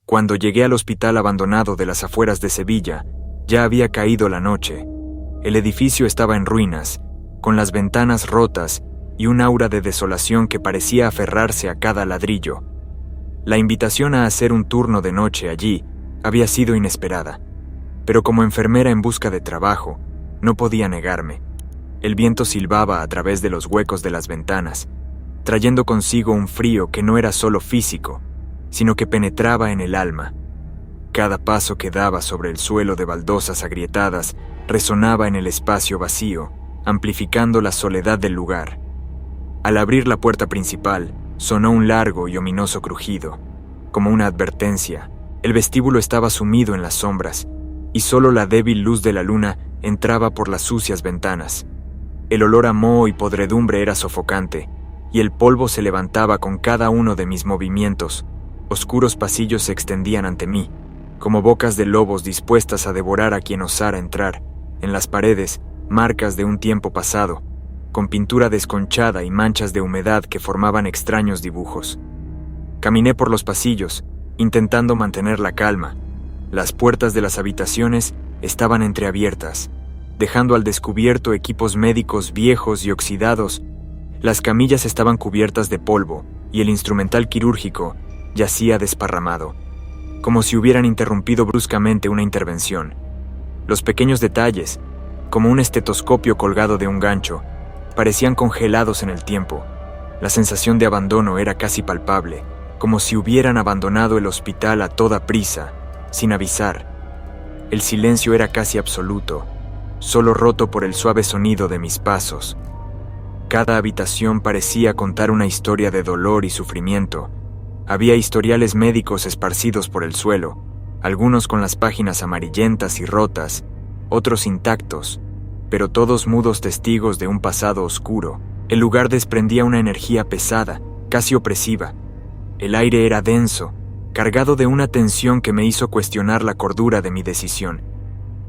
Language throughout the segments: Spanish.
Cuando llegué al hospital abandonado de las afueras de Sevilla, ya había caído la noche. El edificio estaba en ruinas, con las ventanas rotas y un aura de desolación que parecía aferrarse a cada ladrillo. La invitación a hacer un turno de noche allí había sido inesperada, pero como enfermera en busca de trabajo, no podía negarme. El viento silbaba a través de los huecos de las ventanas, trayendo consigo un frío que no era solo físico, sino que penetraba en el alma. Cada paso que daba sobre el suelo de baldosas agrietadas resonaba en el espacio vacío, amplificando la soledad del lugar. Al abrir la puerta principal, sonó un largo y ominoso crujido. Como una advertencia, el vestíbulo estaba sumido en las sombras, y solo la débil luz de la luna entraba por las sucias ventanas. El olor a moho y podredumbre era sofocante, y el polvo se levantaba con cada uno de mis movimientos. Oscuros pasillos se extendían ante mí, como bocas de lobos dispuestas a devorar a quien osara entrar. En las paredes, marcas de un tiempo pasado, con pintura desconchada y manchas de humedad que formaban extraños dibujos. Caminé por los pasillos, intentando mantener la calma. Las puertas de las habitaciones estaban entreabiertas, dejando al descubierto equipos médicos viejos y oxidados. Las camillas estaban cubiertas de polvo y el instrumental quirúrgico yacía desparramado, como si hubieran interrumpido bruscamente una intervención. Los pequeños detalles, como un estetoscopio colgado de un gancho, parecían congelados en el tiempo. La sensación de abandono era casi palpable, como si hubieran abandonado el hospital a toda prisa, sin avisar. El silencio era casi absoluto, solo roto por el suave sonido de mis pasos. Cada habitación parecía contar una historia de dolor y sufrimiento. Había historiales médicos esparcidos por el suelo, algunos con las páginas amarillentas y rotas, otros intactos, pero todos mudos testigos de un pasado oscuro. El lugar desprendía una energía pesada, casi opresiva. El aire era denso, cargado de una tensión que me hizo cuestionar la cordura de mi decisión.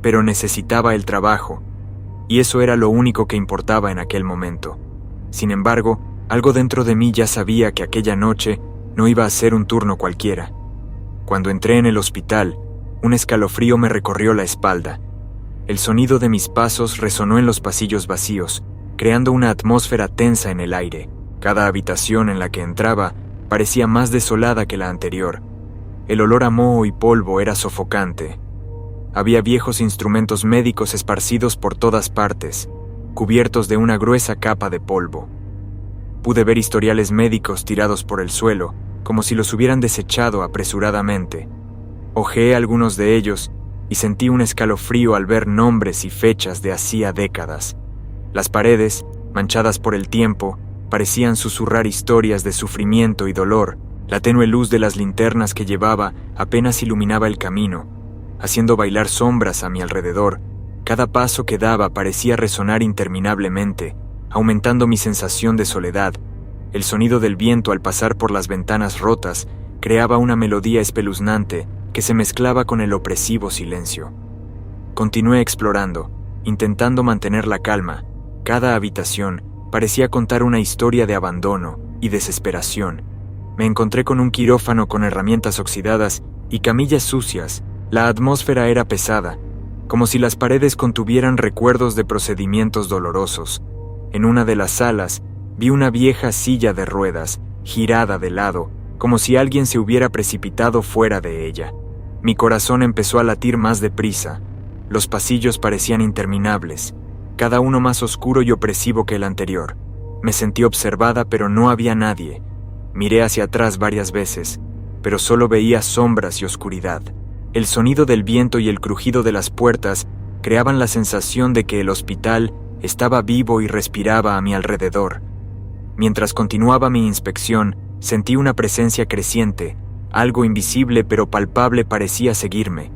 Pero necesitaba el trabajo, y eso era lo único que importaba en aquel momento. Sin embargo, algo dentro de mí ya sabía que aquella noche no iba a ser un turno cualquiera. Cuando entré en el hospital, un escalofrío me recorrió la espalda. El sonido de mis pasos resonó en los pasillos vacíos, creando una atmósfera tensa en el aire. Cada habitación en la que entraba parecía más desolada que la anterior. El olor a moho y polvo era sofocante. Había viejos instrumentos médicos esparcidos por todas partes, cubiertos de una gruesa capa de polvo. Pude ver historiales médicos tirados por el suelo, como si los hubieran desechado apresuradamente. Hojeé algunos de ellos y sentí un escalofrío al ver nombres y fechas de hacía décadas. Las paredes, manchadas por el tiempo, parecían susurrar historias de sufrimiento y dolor. La tenue luz de las linternas que llevaba apenas iluminaba el camino, haciendo bailar sombras a mi alrededor. Cada paso que daba parecía resonar interminablemente, aumentando mi sensación de soledad. El sonido del viento al pasar por las ventanas rotas creaba una melodía espeluznante que se mezclaba con el opresivo silencio. Continué explorando, intentando mantener la calma. Cada habitación parecía contar una historia de abandono y desesperación. Me encontré con un quirófano con herramientas oxidadas y camillas sucias. La atmósfera era pesada, como si las paredes contuvieran recuerdos de procedimientos dolorosos. En una de las salas vi una vieja silla de ruedas, girada de lado, como si alguien se hubiera precipitado fuera de ella. Mi corazón empezó a latir más deprisa. Los pasillos parecían interminables, cada uno más oscuro y opresivo que el anterior. Me sentí observada, pero no había nadie. Miré hacia atrás varias veces, pero solo veía sombras y oscuridad. El sonido del viento y el crujido de las puertas creaban la sensación de que el hospital estaba vivo y respiraba a mi alrededor. Mientras continuaba mi inspección, sentí una presencia creciente. Algo invisible pero palpable parecía seguirme.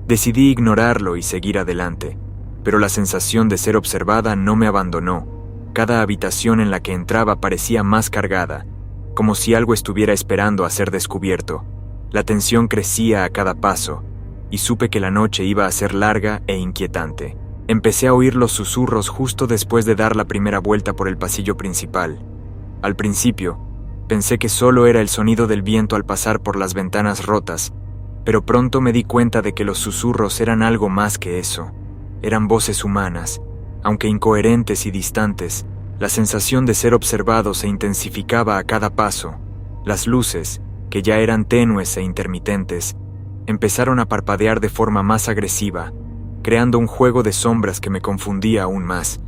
Decidí ignorarlo y seguir adelante, pero la sensación de ser observada no me abandonó. Cada habitación en la que entraba parecía más cargada, como si algo estuviera esperando a ser descubierto. La tensión crecía a cada paso, y supe que la noche iba a ser larga e inquietante. Empecé a oír los susurros justo después de dar la primera vuelta por el pasillo principal. Al principio, pensé que solo era el sonido del viento al pasar por las ventanas rotas, Pero pronto me di cuenta de que los susurros eran algo más que eso. Eran voces humanas, aunque incoherentes y distantes. La sensación de ser observado se intensificaba a cada paso. Las luces, que ya eran tenues e intermitentes, empezaron a parpadear de forma más agresiva, creando un juego de sombras que me confundía aún más.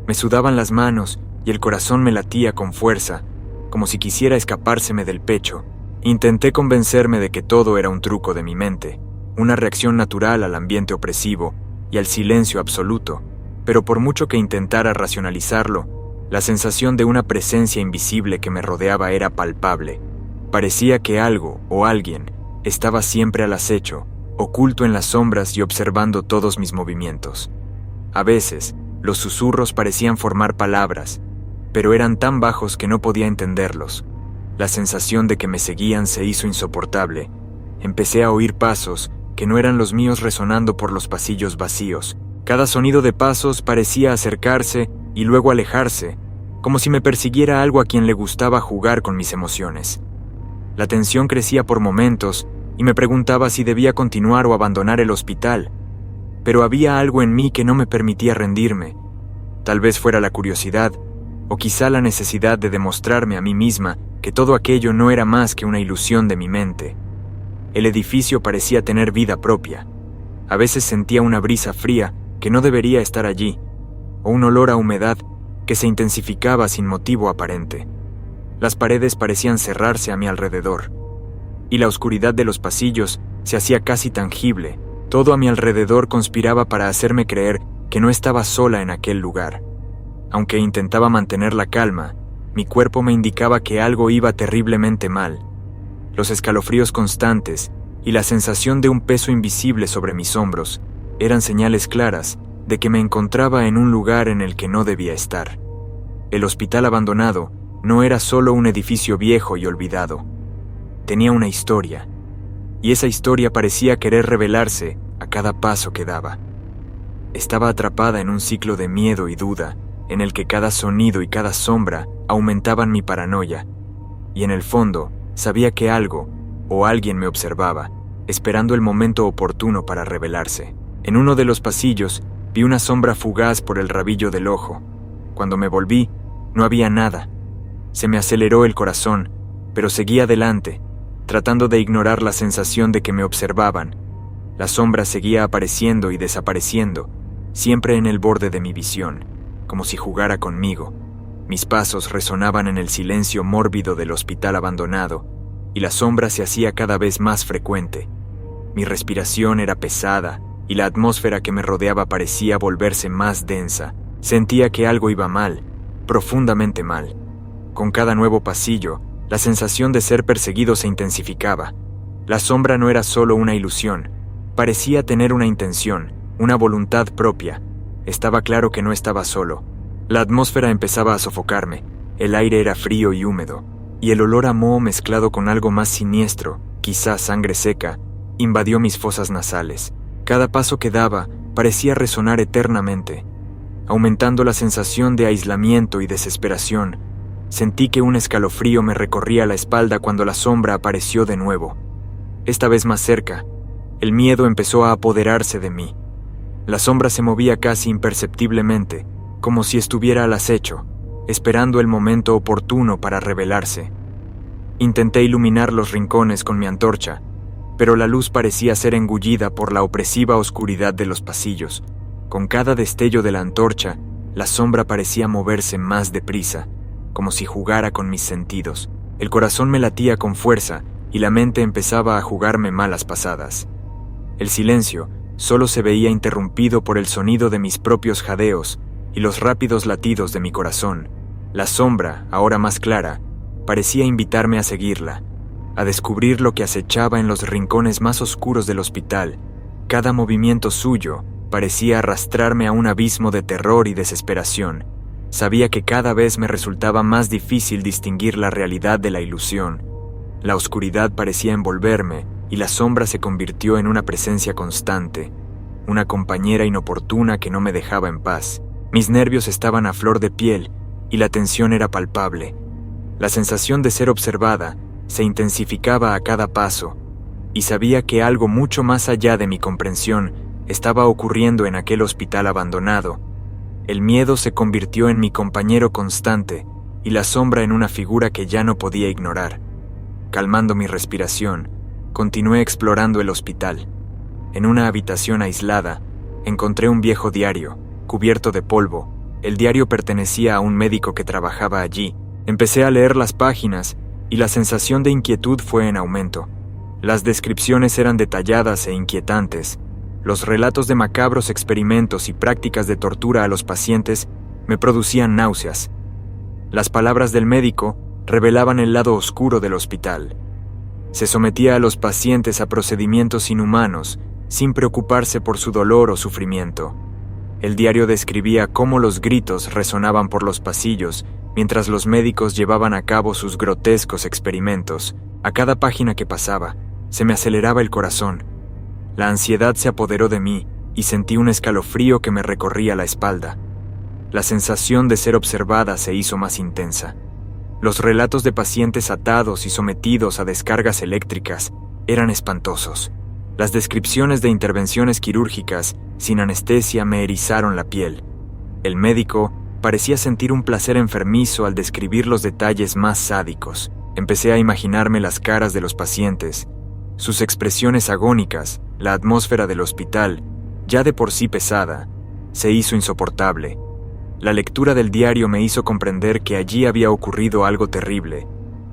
Me sudaban las manos y el corazón me latía con fuerza, como si quisiera escapárseme del pecho. Intenté convencerme de que todo era un truco de mi mente, una reacción natural al ambiente opresivo y al silencio absoluto, pero por mucho que intentara racionalizarlo, la sensación de una presencia invisible que me rodeaba era palpable. Parecía que algo o alguien estaba siempre al acecho, oculto en las sombras y observando todos mis movimientos. A veces, los susurros parecían formar palabras, pero eran tan bajos que no podía entenderlos. La sensación de que me seguían se hizo insoportable. Empecé a oír pasos que no eran los míos resonando por los pasillos vacíos. Cada sonido de pasos parecía acercarse y luego alejarse, como si me persiguiera algo a quien le gustaba jugar con mis emociones. La tensión crecía por momentos y me preguntaba si debía continuar o abandonar el hospital, pero había algo en mí que no me permitía rendirme. Tal vez fuera la curiosidad, o quizá la necesidad de demostrarme a mí misma que todo aquello no era más que una ilusión de mi mente. El edificio parecía tener vida propia. A veces sentía una brisa fría que no debería estar allí, o un olor a humedad que se intensificaba sin motivo aparente. Las paredes parecían cerrarse a mi alrededor, y la oscuridad de los pasillos se hacía casi tangible. Todo a mi alrededor conspiraba para hacerme creer que no estaba sola en aquel lugar. Aunque intentaba mantener la calma, mi cuerpo me indicaba que algo iba terriblemente mal. Los escalofríos constantes y la sensación de un peso invisible sobre mis hombros eran señales claras de que me encontraba en un lugar en el que no debía estar. El hospital abandonado no era solo un edificio viejo y olvidado. Tenía una historia, y esa historia parecía querer revelarse a cada paso que daba. Estaba atrapada en un ciclo de miedo y duda, en el que cada sonido y cada sombra aumentaban mi paranoia, y en el fondo sabía que algo o alguien me observaba, esperando el momento oportuno para revelarse. En uno de los pasillos vi una sombra fugaz por el rabillo del ojo. Cuando me volví, no había nada. Se me aceleró el corazón, pero seguí adelante, tratando de ignorar la sensación de que me observaban. La sombra seguía apareciendo y desapareciendo, siempre en el borde de mi visión, como si jugara conmigo. Mis pasos resonaban en el silencio mórbido del hospital abandonado, y la sombra se hacía cada vez más frecuente. Mi respiración era pesada, y la atmósfera que me rodeaba parecía volverse más densa. Sentía que algo iba mal, profundamente mal. Con cada nuevo pasillo, la sensación de ser perseguido se intensificaba. La sombra no era solo una ilusión, parecía tener una intención, una voluntad propia. Estaba claro que no estaba solo. La atmósfera empezaba a sofocarme, el aire era frío y húmedo, y el olor a moho mezclado con algo más siniestro, quizás sangre seca, invadió mis fosas nasales. Cada paso que daba parecía resonar eternamente, aumentando la sensación de aislamiento y desesperación. Sentí que un escalofrío me recorría la espalda cuando la sombra apareció de nuevo. Esta vez más cerca, el miedo empezó a apoderarse de mí. La sombra se movía casi imperceptiblemente, como si estuviera al acecho, esperando el momento oportuno para revelarse. Intenté iluminar los rincones con mi antorcha, pero la luz parecía ser engullida por la opresiva oscuridad de los pasillos. Con cada destello de la antorcha, la sombra parecía moverse más deprisa, como si jugara con mis sentidos. El corazón me latía con fuerza y la mente empezaba a jugarme malas pasadas. El silencio solo se veía interrumpido por el sonido de mis propios jadeos y los rápidos latidos de mi corazón. La sombra, ahora más clara, parecía invitarme a seguirla, a descubrir lo que acechaba en los rincones más oscuros del hospital. Cada movimiento suyo parecía arrastrarme a un abismo de terror y desesperación. Sabía que cada vez me resultaba más difícil distinguir la realidad de la ilusión. La oscuridad parecía envolverme y la sombra se convirtió en una presencia constante, una compañera inoportuna que no me dejaba en paz. Mis nervios estaban a flor de piel y la tensión era palpable. La sensación de ser observada se intensificaba a cada paso. y sabía que algo mucho más allá de mi comprensión estaba ocurriendo en aquel hospital abandonado. El miedo se convirtió en mi compañero constante y la sombra en una figura que ya no podía ignorar. Calmando mi respiración, continué explorando el hospital. En una habitación aislada, encontré un viejo diario, cubierto de polvo. El diario pertenecía a un médico que trabajaba allí. Empecé a leer las páginas y la sensación de inquietud fue en aumento. Las descripciones eran detalladas e inquietantes. Los relatos de macabros experimentos y prácticas de tortura a los pacientes me producían náuseas. Las palabras del médico revelaban el lado oscuro del hospital. Se sometía a los pacientes a procedimientos inhumanos, sin preocuparse por su dolor o sufrimiento. El diario describía cómo los gritos resonaban por los pasillos mientras los médicos llevaban a cabo sus grotescos experimentos. A cada página que pasaba, se me aceleraba el corazón. La ansiedad se apoderó de mí y sentí un escalofrío que me recorría la espalda. La sensación de ser observada se hizo más intensa. Los relatos de pacientes atados y sometidos a descargas eléctricas eran espantosos. Las descripciones de intervenciones quirúrgicas sin anestesia me erizaron la piel. El médico parecía sentir un placer enfermizo al describir los detalles más sádicos. Empecé a imaginarme las caras de los pacientes, sus expresiones agónicas. La atmósfera del hospital, ya de por sí pesada, se hizo insoportable. La lectura del diario me hizo comprender que allí había ocurrido algo terrible.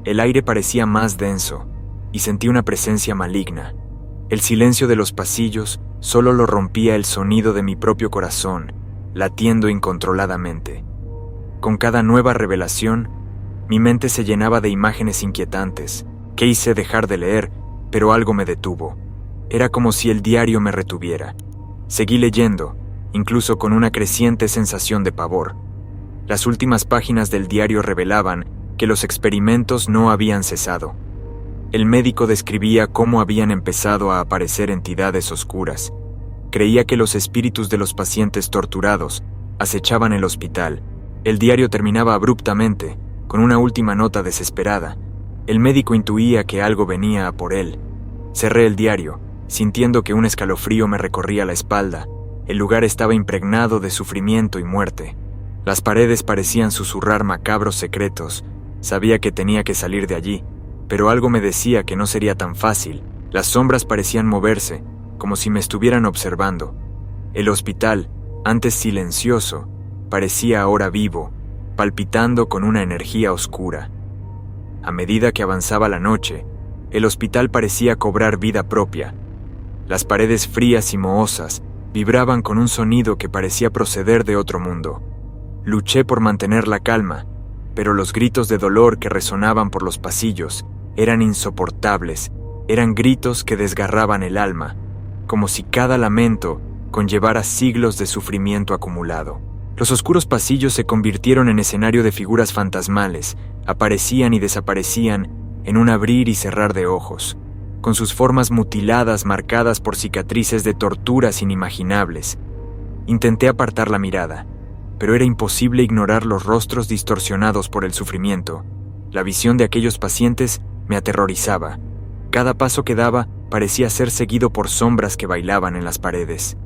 El aire parecía más denso y sentí una presencia maligna. El silencio de los pasillos solo lo rompía el sonido de mi propio corazón, latiendo incontroladamente. Con cada nueva revelación, mi mente se llenaba de imágenes inquietantes. Quise dejar de leer, pero algo me detuvo. Era como si el diario me retuviera. Seguí leyendo, incluso con una creciente sensación de pavor. Las últimas páginas del diario revelaban que los experimentos no habían cesado. El médico describía cómo habían empezado a aparecer entidades oscuras. Creía que los espíritus de los pacientes torturados acechaban el hospital. El diario terminaba abruptamente, con una última nota desesperada. El médico intuía que algo venía a por él. Cerré el diario, sintiendo que un escalofrío me recorría la espalda. El lugar estaba impregnado de sufrimiento y muerte. Las paredes parecían susurrar macabros secretos. Sabía que tenía que salir de allí, pero algo me decía que no sería tan fácil. Las sombras parecían moverse, como si me estuvieran observando. El hospital, antes silencioso, parecía ahora vivo, palpitando con una energía oscura. A medida que avanzaba la noche, el hospital parecía cobrar vida propia. Las paredes frías y mohosas vibraban con un sonido que parecía proceder de otro mundo. Luché por mantener la calma, pero los gritos de dolor que resonaban por los pasillos eran insoportables. Eran gritos que desgarraban el alma, como si cada lamento conllevara siglos de sufrimiento acumulado. Los oscuros pasillos se convirtieron en escenario de figuras fantasmales, aparecían y desaparecían en un abrir y cerrar de ojos, con sus formas mutiladas marcadas por cicatrices de torturas inimaginables. Intenté apartar la mirada, pero era imposible ignorar los rostros distorsionados por el sufrimiento. La visión de aquellos pacientes me aterrorizaba. Cada paso que daba parecía ser seguido por sombras que bailaban en las paredes.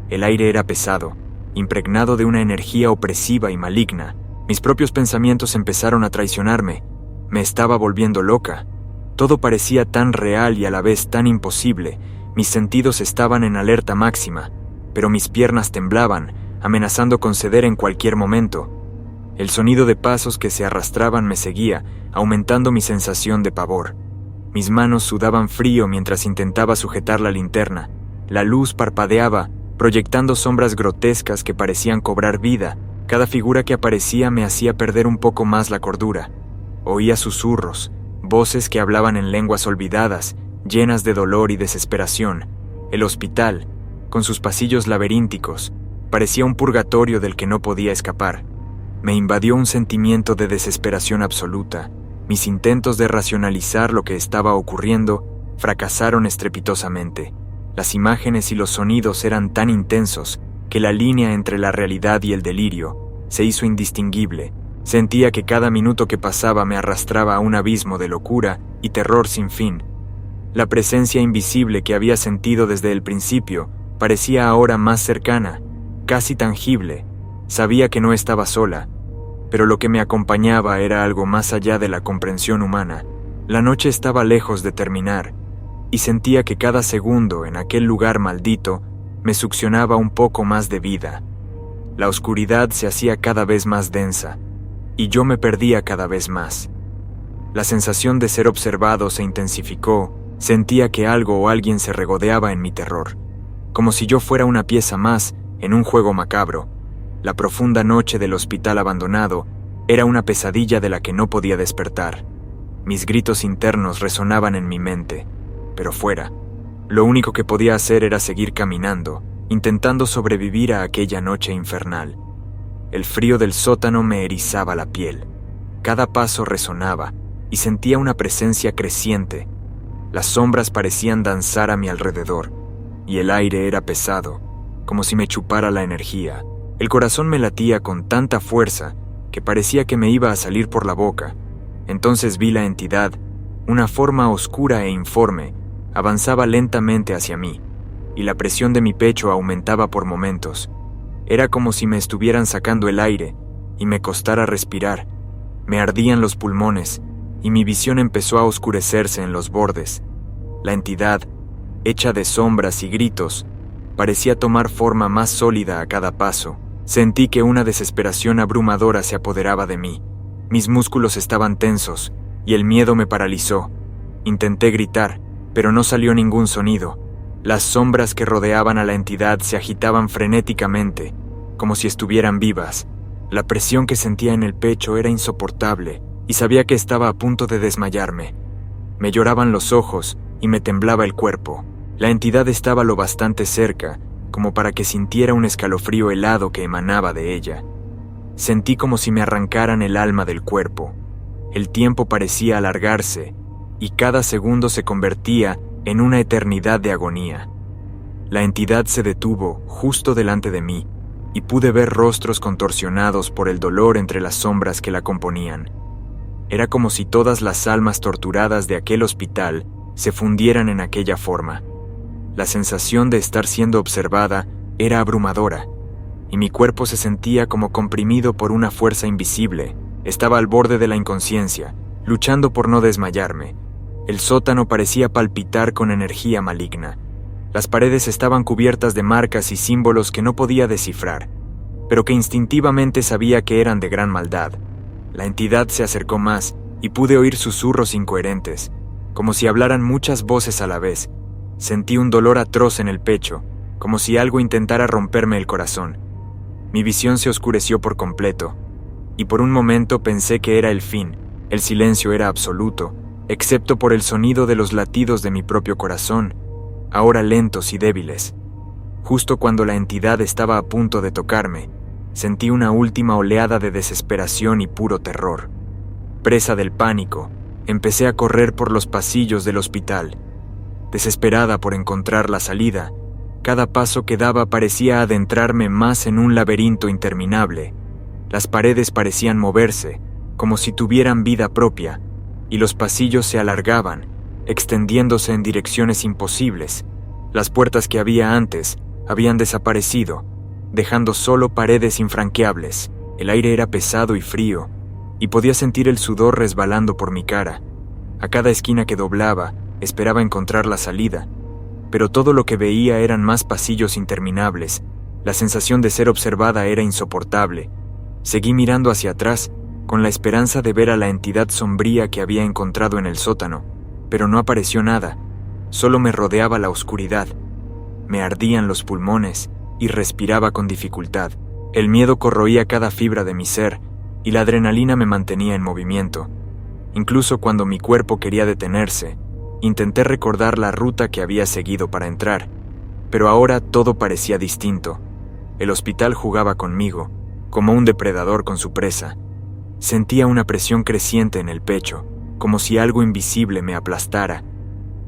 El aire era pesado, impregnado de una energía opresiva y maligna. Mis propios pensamientos empezaron a traicionarme. Me estaba volviendo loca. Todo parecía tan real y a la vez tan imposible. Mis sentidos estaban en alerta máxima, pero mis piernas temblaban, amenazando con ceder en cualquier momento. El sonido de pasos que se arrastraban me seguía, aumentando mi sensación de pavor. Mis manos sudaban frío mientras intentaba sujetar la linterna. La luz parpadeaba, proyectando sombras grotescas que parecían cobrar vida. Cada figura que aparecía me hacía perder un poco más la cordura. Oía susurros, voces que hablaban en lenguas olvidadas, llenas de dolor y desesperación. El hospital, con sus pasillos laberínticos, parecía un purgatorio del que no podía escapar. Me invadió un sentimiento de desesperación absoluta. Mis intentos de racionalizar lo que estaba ocurriendo fracasaron estrepitosamente. Las imágenes y los sonidos eran tan intensos que la línea entre la realidad y el delirio se hizo indistinguible. Sentía que cada minuto que pasaba me arrastraba a un abismo de locura y terror sin fin. La presencia invisible que había sentido desde el principio parecía ahora más cercana, casi tangible. Sabía que no estaba sola, pero lo que me acompañaba era algo más allá de la comprensión humana. La noche estaba lejos de terminar, y sentía que cada segundo en aquel lugar maldito me succionaba un poco más de vida. La oscuridad se hacía cada vez más densa, y yo me perdía cada vez más. La sensación de ser observado se intensificó. Sentía que algo o alguien se regodeaba en mi terror, como si yo fuera una pieza más en un juego macabro. La profunda noche del hospital abandonado era una pesadilla de la que no podía despertar. Mis gritos internos resonaban en mi mente, pero fuera, lo único que podía hacer era seguir caminando, intentando sobrevivir a aquella noche infernal. El frío del sótano me erizaba la piel. Cada paso resonaba y sentía una presencia creciente. Las sombras parecían danzar a mi alrededor, y el aire era pesado, como si me chupara la energía. El corazón me latía con tanta fuerza que parecía que me iba a salir por la boca. Entonces vi la entidad, una forma oscura e informe, avanzaba lentamente hacia mí, y la presión de mi pecho aumentaba por momentos. Era como si me estuvieran sacando el aire, y me costara respirar. Me ardían los pulmones, y mi visión empezó a oscurecerse en los bordes. La entidad, hecha de sombras y gritos, parecía tomar forma más sólida a cada paso. Sentí que una desesperación abrumadora se apoderaba de mí. Mis músculos estaban tensos, y el miedo me paralizó. Intenté gritar, pero no salió ningún sonido. Las sombras que rodeaban a la entidad se agitaban frenéticamente, como si estuvieran vivas. La presión que sentía en el pecho era insoportable, y sabía que estaba a punto de desmayarme. Me lloraban los ojos y me temblaba el cuerpo. La entidad estaba lo bastante cerca como para que sintiera un escalofrío helado que emanaba de ella. Sentí como si me arrancaran el alma del cuerpo. El tiempo parecía alargarse, y cada segundo se convertía en una eternidad de agonía. La entidad se detuvo justo delante de mí, y pude ver rostros contorsionados por el dolor entre las sombras que la componían. Era como si todas las almas torturadas de aquel hospital se fundieran en aquella forma. La sensación de estar siendo observada era abrumadora, y mi cuerpo se sentía como comprimido por una fuerza invisible. Estaba al borde de la inconsciencia, luchando por no desmayarme. El sótano parecía palpitar con energía maligna. Las paredes estaban cubiertas de marcas y símbolos que no podía descifrar, pero que instintivamente sabía que eran de gran maldad. La entidad se acercó más y pude oír susurros incoherentes, como si hablaran muchas voces a la vez. Sentí un dolor atroz en el pecho, como si algo intentara romperme el corazón. Mi visión se oscureció por completo, y por un momento pensé que era el fin. El silencio era absoluto, excepto por el sonido de los latidos de mi propio corazón, ahora lentos y débiles. Justo cuando la entidad estaba a punto de tocarme, sentí una última oleada de desesperación y puro terror. Presa del pánico, empecé a correr por los pasillos del hospital. Desesperada por encontrar la salida, cada paso que daba parecía adentrarme más en un laberinto interminable. Las paredes parecían moverse, como si tuvieran vida propia, y los pasillos se alargaban, extendiéndose en direcciones imposibles. Las puertas que había antes habían desaparecido, dejando solo paredes infranqueables. El aire era pesado y frío, y podía sentir el sudor resbalando por mi cara. A cada esquina que doblaba, esperaba encontrar la salida, pero todo lo que veía eran más pasillos interminables. La sensación de ser observada era insoportable. Seguí mirando hacia atrás, con la esperanza de ver a la entidad sombría que había encontrado en el sótano, pero no apareció nada. Solo me rodeaba la oscuridad. Me ardían los pulmones y respiraba con dificultad. El miedo corroía cada fibra de mi ser y la adrenalina me mantenía en movimiento. Incluso cuando mi cuerpo quería detenerse, intenté recordar la ruta que había seguido para entrar, pero ahora todo parecía distinto. El hospital jugaba conmigo, como un depredador con su presa. Sentía una presión creciente en el pecho, como si algo invisible me aplastara.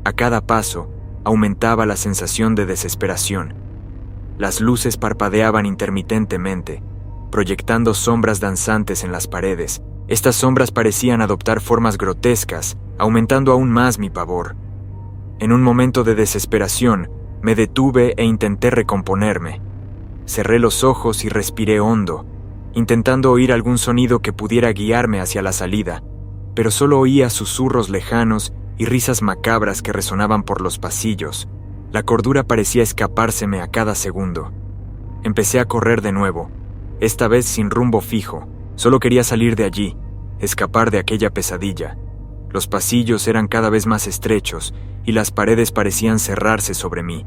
A cada paso, aumentaba la sensación de desesperación. Las luces parpadeaban intermitentemente, proyectando sombras danzantes en las paredes. Estas sombras parecían adoptar formas grotescas, aumentando aún más mi pavor. En un momento de desesperación, me detuve e intenté recomponerme. Cerré los ojos y respiré hondo, intentando oír algún sonido que pudiera guiarme hacia la salida, pero solo oía susurros lejanos y risas macabras que resonaban por los pasillos. La cordura parecía escapárseme a cada segundo. Empecé a correr de nuevo, esta vez sin rumbo fijo. Solo quería salir de allí, escapar de aquella pesadilla. Los pasillos eran cada vez más estrechos y las paredes parecían cerrarse sobre mí.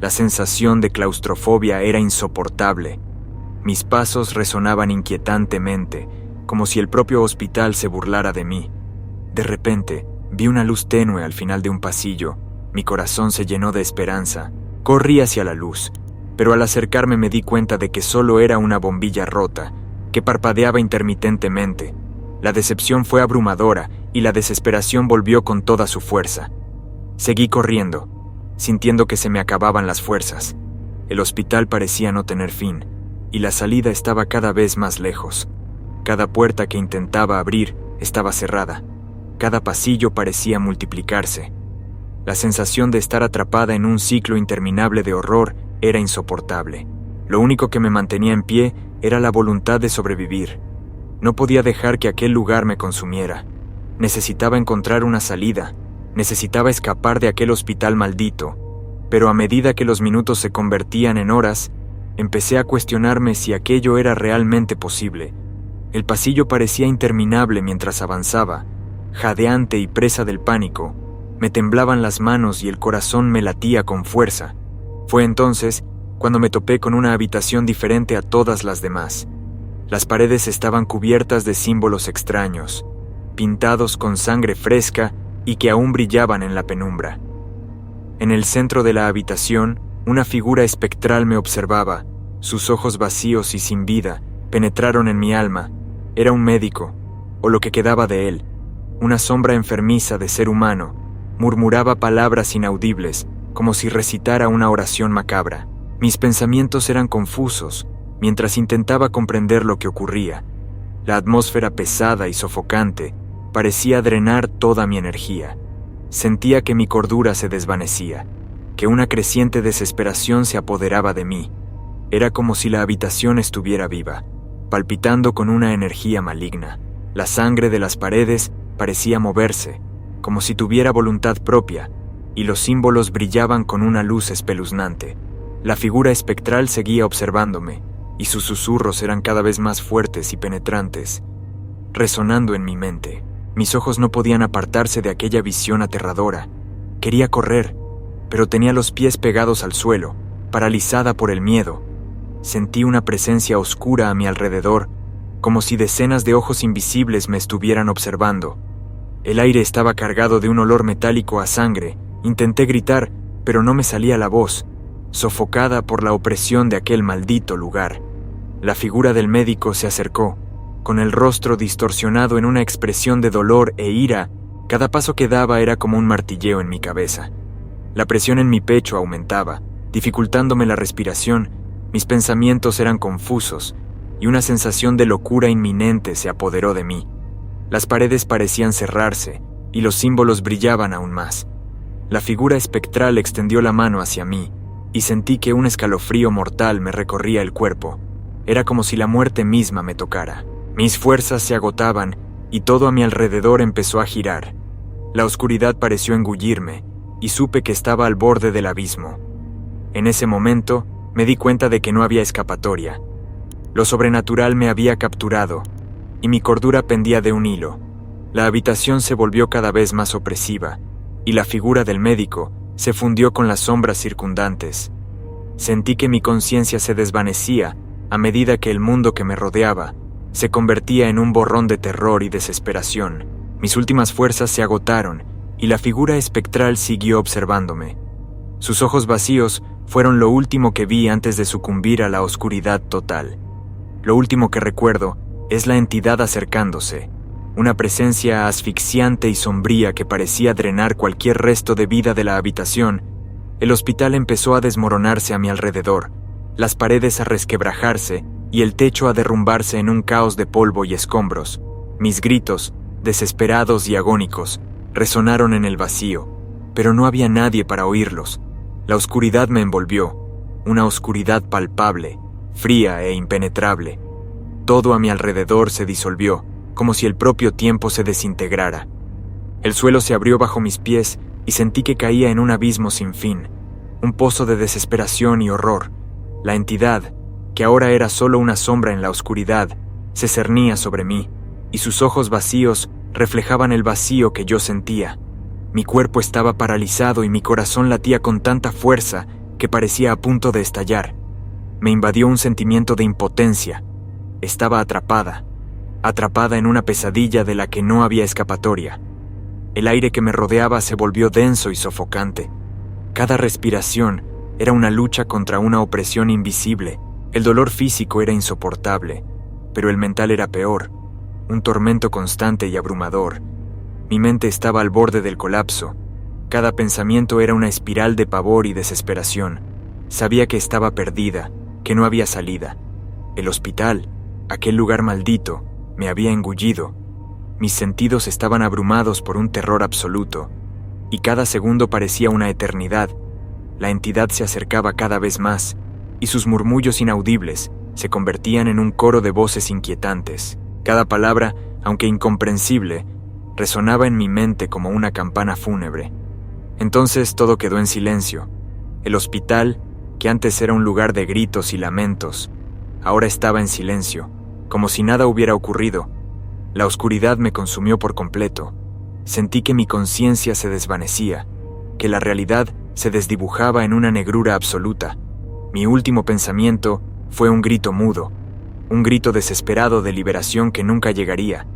La sensación de claustrofobia era insoportable. Mis pasos resonaban inquietantemente, como si el propio hospital se burlara de mí. De repente, vi una luz tenue al final de un pasillo. Mi corazón se llenó de esperanza. Corrí hacia la luz, pero al acercarme me di cuenta de que solo era una bombilla rota, que parpadeaba intermitentemente. La decepción fue abrumadora y la desesperación volvió con toda su fuerza. Seguí corriendo, sintiendo que se me acababan las fuerzas. El hospital parecía no tener fin, y la salida estaba cada vez más lejos. Cada puerta que intentaba abrir estaba cerrada. Cada pasillo parecía multiplicarse. La sensación de estar atrapada en un ciclo interminable de horror era insoportable. Lo único que me mantenía en pie era la voluntad de sobrevivir. No podía dejar que aquel lugar me consumiera. Necesitaba encontrar una salida. Necesitaba escapar de aquel hospital maldito. Pero a medida que los minutos se convertían en horas, empecé a cuestionarme si aquello era realmente posible. El pasillo parecía interminable mientras avanzaba. Jadeante y presa del pánico, me temblaban las manos y el corazón me latía con fuerza. Fue entonces cuando me topé con una habitación diferente a todas las demás. Las paredes estaban cubiertas de símbolos extraños, pintados con sangre fresca y que aún brillaban en la penumbra. En el centro de la habitación, una figura espectral me observaba. Sus ojos vacíos y sin vida penetraron en mi alma. Era un médico, o lo que quedaba de él. Una sombra enfermiza de ser humano, murmuraba palabras inaudibles, como si recitara una oración macabra. Mis pensamientos eran confusos, mientras intentaba comprender lo que ocurría. La atmósfera pesada y sofocante parecía drenar toda mi energía. Sentía que mi cordura se desvanecía, que una creciente desesperación se apoderaba de mí. Era como si la habitación estuviera viva, palpitando con una energía maligna. La sangre de las paredes parecía moverse, como si tuviera voluntad propia, y los símbolos brillaban con una luz espeluznante. La figura espectral seguía observándome, y sus susurros eran cada vez más fuertes y penetrantes, resonando en mi mente. Mis ojos no podían apartarse de aquella visión aterradora. Quería correr, pero tenía los pies pegados al suelo, paralizada por el miedo. Sentí una presencia oscura a mi alrededor, como si decenas de ojos invisibles me estuvieran observando. El aire estaba cargado de un olor metálico a sangre. Intenté gritar, pero no me salía la voz, sofocada por la opresión de aquel maldito lugar. La figura del médico se acercó, con el rostro distorsionado en una expresión de dolor e ira. Cada paso que daba era como un martilleo en mi cabeza. La presión en mi pecho aumentaba, dificultándome la respiración. Mis pensamientos eran confusos, y una sensación de locura inminente se apoderó de mí. Las paredes parecían cerrarse, y los símbolos brillaban aún más. La figura espectral extendió la mano hacia mí, y sentí que un escalofrío mortal me recorría el cuerpo. Era como si la muerte misma me tocara. Mis fuerzas se agotaban, y todo a mi alrededor empezó a girar. La oscuridad pareció engullirme, y supe que estaba al borde del abismo. En ese momento, me di cuenta de que no había escapatoria. Lo sobrenatural me había capturado, y mi cordura pendía de un hilo. La habitación se volvió cada vez más opresiva, y la figura del médico se fundió con las sombras circundantes. Sentí que mi conciencia se desvanecía a medida que el mundo que me rodeaba se convertía en un borrón de terror y desesperación. Mis últimas fuerzas se agotaron, y la figura espectral siguió observándome. Sus ojos vacíos fueron lo último que vi antes de sucumbir a la oscuridad total. Lo último que recuerdo es la entidad acercándose, una presencia asfixiante y sombría que parecía drenar cualquier resto de vida de la habitación. El hospital empezó a desmoronarse a mi alrededor, las paredes a resquebrajarse y el techo a derrumbarse en un caos de polvo y escombros. Mis gritos, desesperados y agónicos, resonaron en el vacío. pero no había nadie para oírlos. La oscuridad me envolvió, una oscuridad palpable, fría e impenetrable. Todo a mi alrededor se disolvió, como si el propio tiempo se desintegrara. El suelo se abrió bajo mis pies y sentí que caía en un abismo sin fin, un pozo de desesperación y horror. La entidad, que ahora era solo una sombra en la oscuridad, se cernía sobre mí, y sus ojos vacíos reflejaban el vacío que yo sentía. Mi cuerpo estaba paralizado y mi corazón latía con tanta fuerza que parecía a punto de estallar. Me invadió un sentimiento de impotencia. Estaba atrapada en una pesadilla de la que no había escapatoria. El aire que me rodeaba se volvió denso y sofocante. Cada respiración era una lucha contra una opresión invisible. El dolor físico era insoportable, pero el mental era peor, un tormento constante y abrumador. Mi mente estaba al borde del colapso. Cada pensamiento era una espiral de pavor y desesperación. Sabía que estaba perdida, que no había salida. El hospital, aquel lugar maldito, me había engullido. Mis sentidos estaban abrumados por un terror absoluto, y cada segundo parecía una eternidad. La entidad se acercaba cada vez más, y sus murmullos inaudibles se convertían en un coro de voces inquietantes. Cada palabra, aunque incomprensible, resonaba en mi mente como una campana fúnebre. Entonces todo quedó en silencio. El hospital, que antes era un lugar de gritos y lamentos, ahora estaba en silencio, como si nada hubiera ocurrido. La oscuridad me consumió por completo. Sentí que mi conciencia se desvanecía, que la realidad se desdibujaba en una negrura absoluta. Mi último pensamiento fue un grito mudo, un grito desesperado de liberación que nunca llegaría.